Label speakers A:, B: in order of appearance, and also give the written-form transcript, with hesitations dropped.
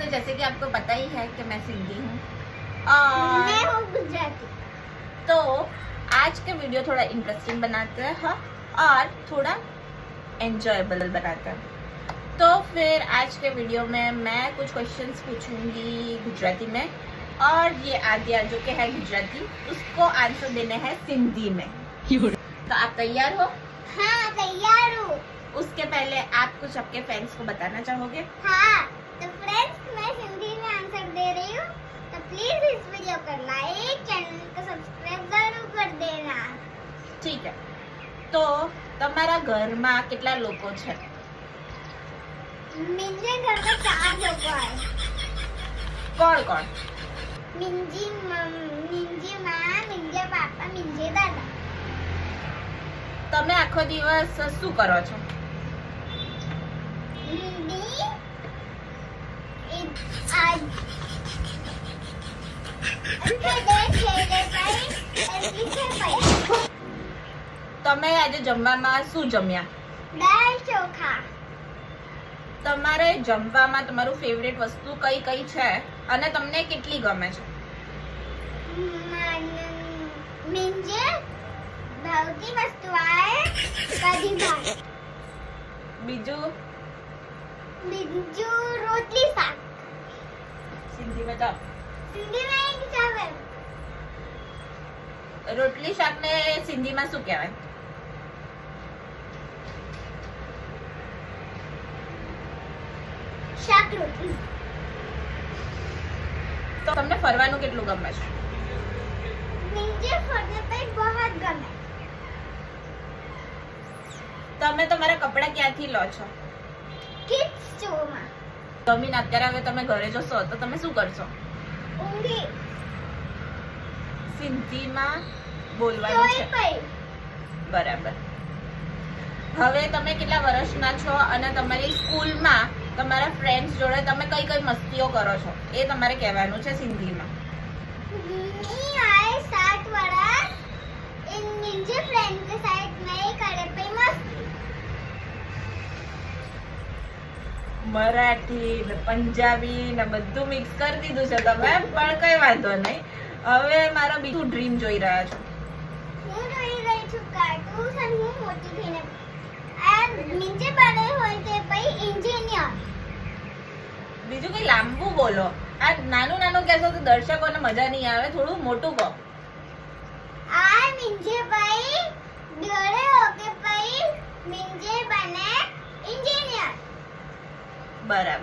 A: जैसे कि आपको पता ही है कि मैं सिंधी हूँ और
B: मैं हूँ गुजराती।
A: तो आज के वीडियो थोड़ा इंटरेस्टिंग बनाते हैं हाँ, और थोड़ा एंजॉयबल बनाते हैं। तो फिर आज के वीडियो में मैं कुछ क्वेश्चंस पूछूंगी गुजराती में और ये आद्या जो कि है गुजराती उसको आंसर देने हैं सिंधी में। तो आप तैयार हो?
B: हाँ तैयार हूँ।
A: उसके पहले आप कुछ आपके फ्रेंड्स को बताना चाहोगे?
B: हाँ तो फ्रेंड्स मैं सिंधी में आंसर दे रही हूँ, तो प्लीज इस वीडियो को लाइक, चैनल को सब्सक्राइब जरूर कर देना।
A: ठीक है, तो તમારા ઘરમાં કેટલા લોકો છે?
B: मिंजे घर में 4 लोग आए।
A: કોણ કોણ?
B: मिंजी माँ, मिंजे पापा, मिंजे दादा।
A: તમે આખો દિવસ શું કરો છો?
B: हिंदी आज
A: તમે આજે જમવામાં શું જમ્યા?
B: દાળ ચોખા।
A: તમારે જમવામાં તમારું ફેવરેટ વસ્તુ કઈ કઈ છે અને તમને કેટલી ગમે છે?
B: मिंजे भावती वस्तु आए कभी भात।
A: બીજું
B: बिंजू रोटली शाक।
A: સિંધી में તો
B: सिंधी में एक चावल।
A: રોટલી શાકને સિંધીમાં શું કહેવાય?
B: શાક રોટલી।
A: તો તમને ફરવાનું કેટલું ગમે છે?
B: मिंजे फरने पे बहुत गमे।
A: તમે તમારા કપડા ક્યાંથી લો છો?
B: किड्स शो में
A: જમીને અત્યારે હવે તમે ઘરે જશો તો તમે શું કરશો?
B: ઊંઘી
A: સિંધીમાં બોલવાનું
B: સોઈ
A: છે
B: પઈ।
A: બરાબર। હવે તમે કેટલા વર્ષના છો અને તમારી સ્કૂલમાં તમારા ફ્રેન્ડ્સ જોડે તમે કઈ કઈ મસ્તીઓ કરો છો એ તમારે કહેવાનું છે સિંધીમાં।
B: नहीं आए 7 वर्ष इन मिंजे फ्रेंड के साथ नहीं करे पे मस्ती।
A: મરાઠી ને પંજાબી ને બધું મિક્સ કરી દીધું છે તમે, પણ કઈ વાંધો નહીં। હવે મારો બીજું ડ્રીમ જોઈ રહ્યા છો?
B: હું જોઈ રહી છું કાર્ટૂન્સ અને હું મોટી થઈને આ મિંજે બને હોય તે પછી એન્જિનિયર।
A: બીજું કઈ લાંબુ બોલો, આ નાનું નાનું કહેશો તો દર્શકોને મજા નહીં આવે, થોડું મોટું કહો।
B: આ મિંજે ભાઈ બड़े होके પછી મિંજે બને इंजीनियर।
A: બરાબર।